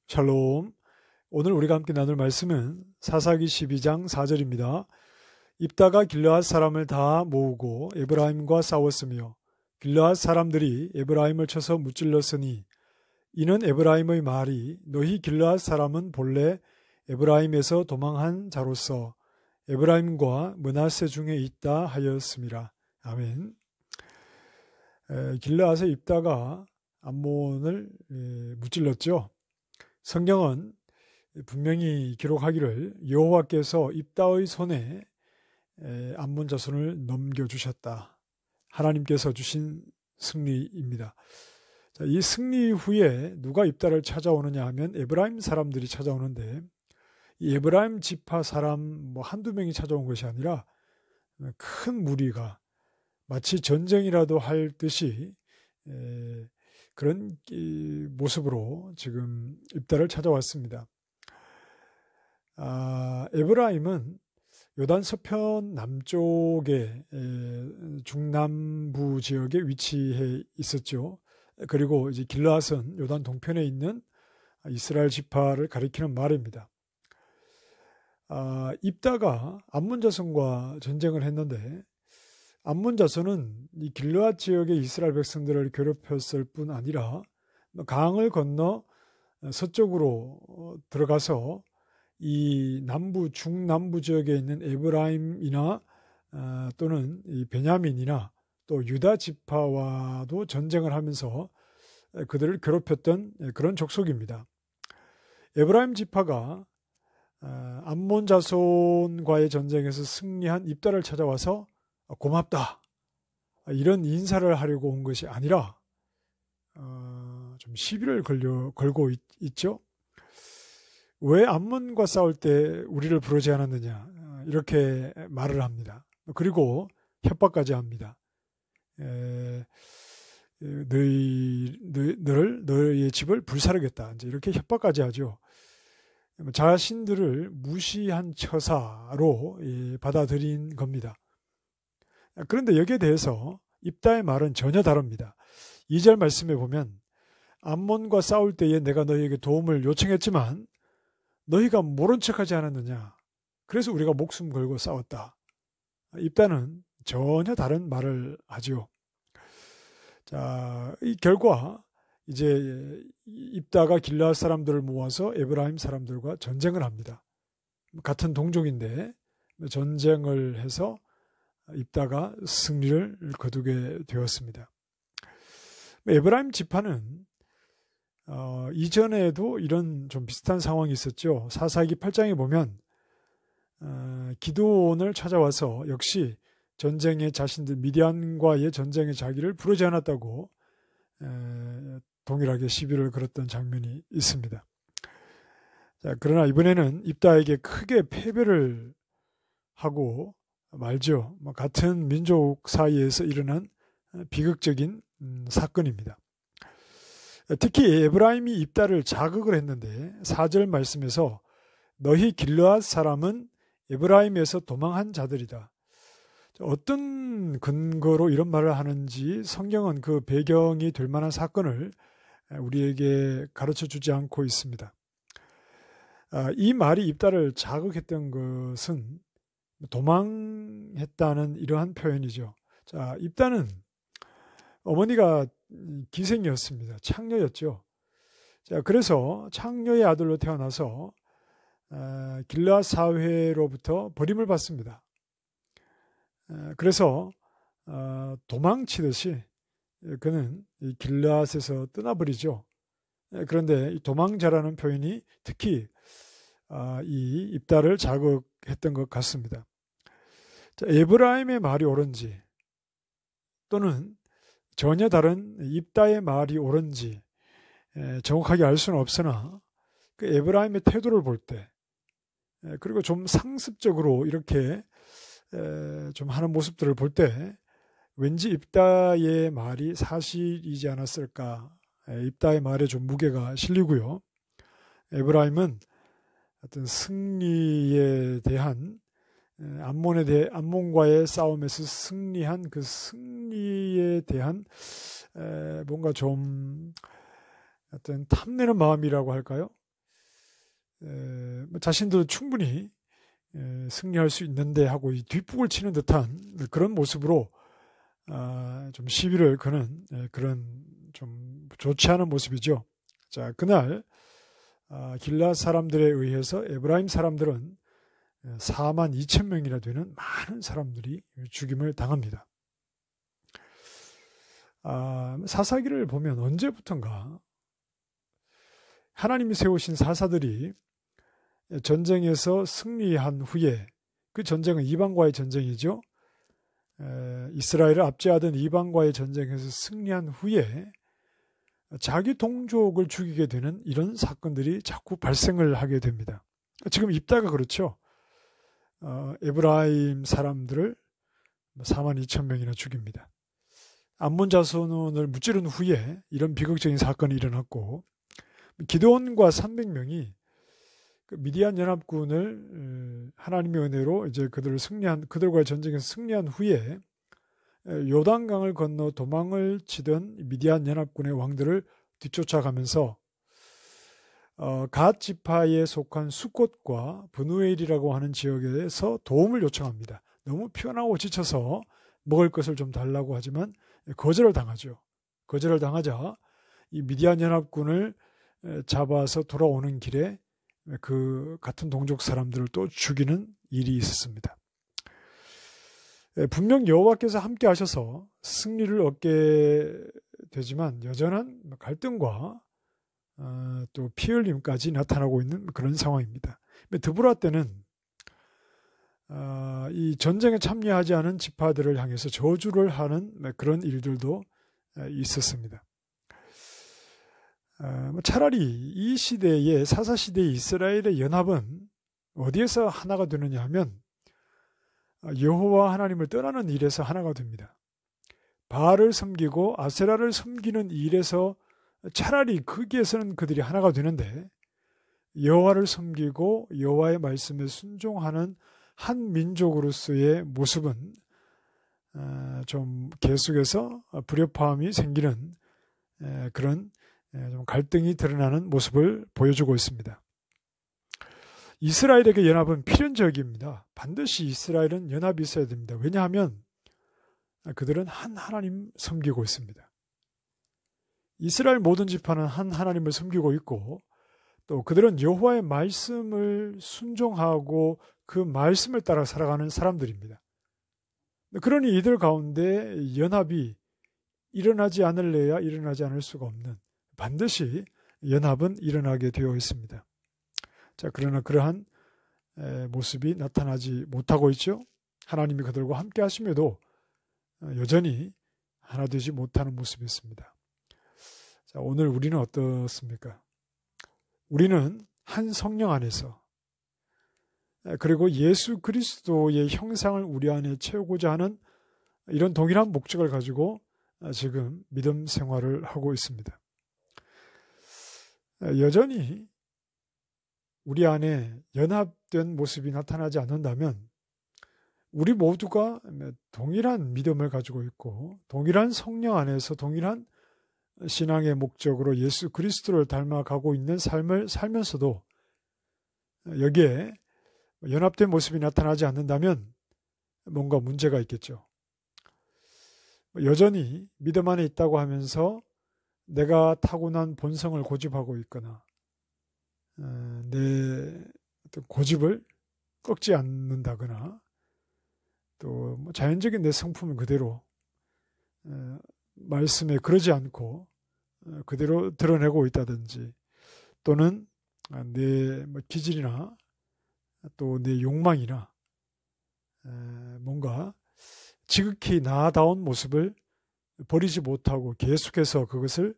샬롬. 오늘 우리가 함께 나눌 말씀은 사사기 12장 4절입니다. 입다가 길르앗 사람을 다 모으고 에브라임과 싸웠으며 길르앗 사람들이 에브라임을 쳐서 무찔렀으니 이는 에브라임의 말이 너희 길르앗 사람은 본래 에브라임에서 도망한 자로서 에브라임과 므낫세 중에 있다 하였습니다. 아멘. 길르앗의 입다가 암몬을 무찔렀죠. 성경은 분명히 기록하기를 여호와께서 입다의 손에 암몬 자손을 넘겨주셨다. 하나님께서 주신 승리입니다. 자, 이 승리 후에 누가 입다를 찾아오느냐 하면 에브라임 사람들이 찾아오는데 이 에브라임 지파 사람 한두 명이 찾아온 것이 아니라 큰 무리가 마치 전쟁이라도 할 듯이 그런 모습으로 지금 입다를 찾아왔습니다. 에브라임은 요단 서편 남쪽에 중남부 지역에 위치해 있었죠. 그리고 이제 길르앗은 요단 동편에 있는 이스라엘 지파를 가리키는 말입니다. 입다가 암몬 자손과 전쟁을 했는데 암몬 자손은 이 길르앗 지역의 이스라엘 백성들을 괴롭혔을 뿐 아니라 강을 건너 서쪽으로 들어가서 이 중남부 지역에 있는 에브라임이나 또는 이 베냐민이나 또 유다 지파와도 전쟁을 하면서 그들을 괴롭혔던 그런 족속입니다. 에브라임 지파가 암몬 자손과의 전쟁에서 승리한 입다를 찾아와서 고맙다, 이런 인사를 하려고 온 것이 아니라 좀 시비를 걸고 있죠. 왜 암몬과 싸울 때 우리를 부르지 않았느냐, 이렇게 말을 합니다. 그리고 협박까지 합니다. 너희의 집을 불사르겠다, 이제 이렇게 협박까지 하죠. 자신들을 무시한 처사로 받아들인 겁니다. 그런데 여기에 대해서 입다의 말은 전혀 다릅니다. 2절 말씀에 보면 암몬과 싸울 때에 내가 너희에게 도움을 요청했지만 너희가 모른 척하지 않았느냐, 그래서 우리가 목숨 걸고 싸웠다. 입다는 전혀 다른 말을 하지요. 자, 이 결과 이제 입다가 길르앗 사람들을 모아서 에브라임 사람들과 전쟁을 합니다. 같은 동족인데 전쟁을 해서 입다가 승리를 거두게 되었습니다. 에브라임 지파는 이전에도 이런 좀 비슷한 상황이 있었죠. 사사기 8장에 보면 기드온을 찾아와서 역시 전쟁에 자신들 미디안과의 전쟁에 자기를 부르지 않았다고 동일하게 시비를 걸었던 장면이 있습니다. 자, 그러나 이번에는 입다에게 크게 패배를 하고 말죠. 같은 민족 사이에서 일어난 비극적인 사건입니다. 특히 에브라임이 입다를 자극을 했는데 4절 말씀에서 너희 길르앗 사람은 에브라임에서 도망한 자들이다. 어떤 근거로 이런 말을 하는지 성경은 그 배경이 될 만한 사건을 우리에게 가르쳐 주지 않고 있습니다. 이 말이 입다를 자극했던 것은 도망했다는 이러한 표현이죠. 자, 입다는 어머니가 기생이었습니다. 창녀였죠. 자, 그래서 창녀의 아들로 태어나서 길르앗 사회로부터 버림을 받습니다. 그래서 도망치듯이 그는 이 길르앗에서 떠나버리죠. 그런데 이 도망자라는 표현이 특히 이 입다를 자극했던 것 같습니다. 자, 에브라임의 말이 옳은지 또는 전혀 다른 입다의 말이 옳은지 정확하게 알 수는 없으나 그 에브라임의 태도를 볼 때, 그리고 좀 상습적으로 이렇게 좀 하는 모습들을 볼 때 왠지 입다의 말이 사실이지 않았을까, 입다의 말에 좀 무게가 실리고요. 에브라임은 어떤 승리에 대한 암몬과의 싸움에서 승리한 그 승리에 대한 뭔가 좀 어떤 탐내는 마음이라고 할까요? 자신들도 충분히 승리할 수 있는데 하고 이 뒷북을 치는 듯한 그런 모습으로 좀 시비를 거는 그런 좀 좋지 않은 모습이죠. 자, 그날 길앗 사람들에 의해서 에브라임 사람들은 4만 2천 명이나 되는 많은 사람들이 죽임을 당합니다. 사사기를 보면 언제부턴가 하나님이 세우신 사사들이 전쟁에서 승리한 후에, 그 전쟁은 이방과의 전쟁이죠. 이스라엘을 압제하던 이방과의 전쟁에서 승리한 후에 자기 동족을 죽이게 되는 이런 사건들이 자꾸 발생을 하게 됩니다. 지금 입다가 그렇죠. 에브라임 사람들을 4만 2천 명이나 죽입니다. 암몬 자손을 무찌른 후에 이런 비극적인 사건이 일어났고, 기드온과 300명이 미디안 연합군을 하나님의 은혜로 이제 그들과의 전쟁에서 승리한 후에 요단강을 건너 도망을 치던 미디안 연합군의 왕들을 뒤쫓아가면서 갓 지파에 속한 수꽃과 브누엘이라고 하는 지역에서 도움을 요청합니다. 너무 피곤하고 지쳐서 먹을 것을 좀 달라고 하지만 거절을 당하죠. 거절을 당하자 이 미디안 연합군을 잡아서 돌아오는 길에 그 같은 동족 사람들을 또 죽이는 일이 있었습니다. 분명 여호와께서 함께 하셔서 승리를 얻게 되지만 여전한 갈등과 또 피 흘림까지 나타나고 있는 그런 상황입니다. 드보라 때는 이 전쟁에 참여하지 않은 지파들을 향해서 저주를 하는 그런 일들도 있었습니다. 차라리 이 시대의 사사시대의 이스라엘의 연합은 어디에서 하나가 되느냐 하면 여호와 하나님을 떠나는 일에서 하나가 됩니다. 바알을 섬기고 아세라를 섬기는 일에서 차라리 거기에서는 그들이 하나가 되는데, 여호와를 섬기고 여호와의 말씀에 순종하는 한 민족으로서의 모습은 좀 계속해서 불협화음이 생기는 그런 좀 갈등이 드러나는 모습을 보여주고 있습니다. 이스라엘에게 연합은 필연적입니다. 반드시 이스라엘은 연합이 있어야 됩니다. 왜냐하면 그들은 한 하나님 섬기고 있습니다. 이스라엘 모든 지파는 한 하나님을 섬기고 있고, 또 그들은 여호와의 말씀을 순종하고 그 말씀을 따라 살아가는 사람들입니다. 그러니 이들 가운데 연합이 일어나지 않을래야 일어나지 않을 수가 없는, 반드시 연합은 일어나게 되어 있습니다. 자, 그러나 그러한 모습이 나타나지 못하고 있죠. 하나님이 그들과 함께 하심에도 여전히 하나 되지 못하는 모습이 있습니다. 자, 오늘 우리는 어떻습니까? 우리는 한 성령 안에서, 그리고 예수 그리스도의 형상을 우리 안에 채우고자 하는 이런 동일한 목적을 가지고 지금 믿음 생활을 하고 있습니다. 여전히 우리 안에 연합된 모습이 나타나지 않는다면 우리 모두가 동일한 믿음을 가지고 있고 동일한 성령 안에서 동일한 신앙의 목적으로 예수 그리스도를 닮아가고 있는 삶을 살면서도 여기에 연합된 모습이 나타나지 않는다면 뭔가 문제가 있겠죠. 여전히 믿음 안에 있다고 하면서 내가 타고난 본성을 고집하고 있거나 내 고집을 꺾지 않는다거나 또 자연적인 내 성품을 그대로 말씀에 그러지 않고 그대로 드러내고 있다든지, 또는 내 기질이나 또 내 욕망이나 뭔가 지극히 나다운 모습을 버리지 못하고 계속해서 그것을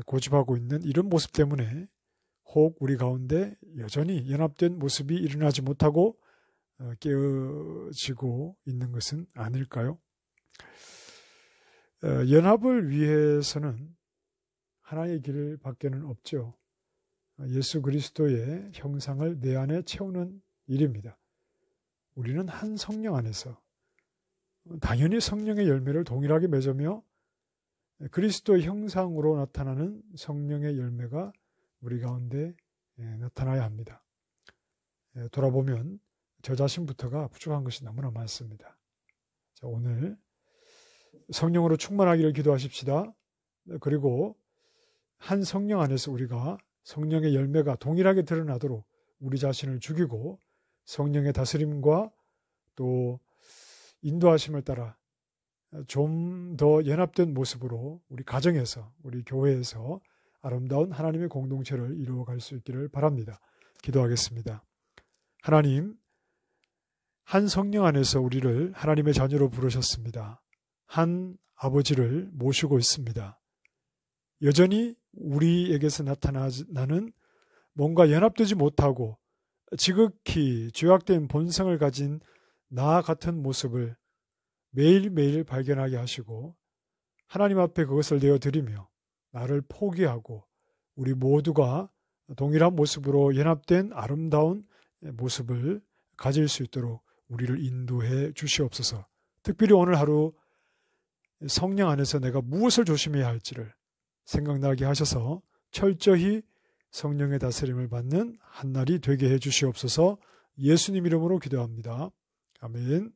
고집하고 있는 이런 모습 때문에 혹 우리 가운데 여전히 연합된 모습이 일어나지 못하고 깨어지고 있는 것은 아닐까요? 연합을 위해서는 하나의 길 밖에는 없죠. 예수 그리스도의 형상을 내 안에 채우는 일입니다. 우리는 한 성령 안에서 당연히 성령의 열매를 동일하게 맺으며 그리스도의 형상으로 나타나는 성령의 열매가 우리 가운데 나타나야 합니다. 돌아보면 저 자신부터가 부족한 것이 너무나 많습니다. 자, 오늘 성령으로 충만하기를 기도하십시다. 그리고 한 성령 안에서 우리가 성령의 열매가 동일하게 드러나도록 우리 자신을 죽이고 성령의 다스림과 또 인도하심을 따라 좀 더 연합된 모습으로 우리 가정에서, 우리 교회에서 아름다운 하나님의 공동체를 이루어갈 수 있기를 바랍니다. 기도하겠습니다. 하나님, 한 성령 안에서 우리를 하나님의 자녀로 부르셨습니다. 한 아버지를 모시고 있습니다. 여전히 우리에게서 나타나는 뭔가 연합되지 못하고 지극히 죄악된 본성을 가진 나 같은 모습을 매일매일 발견하게 하시고 하나님 앞에 그것을 내어드리며 나를 포기하고 우리 모두가 동일한 모습으로 연합된 아름다운 모습을 가질 수 있도록 우리를 인도해 주시옵소서. 특별히 오늘 하루 성령 안에서 내가 무엇을 조심해야 할지를 생각나게 하셔서 철저히 성령의 다스림을 받는 한날이 되게 해 주시옵소서. 예수님 이름으로 기도합니다. 아멘.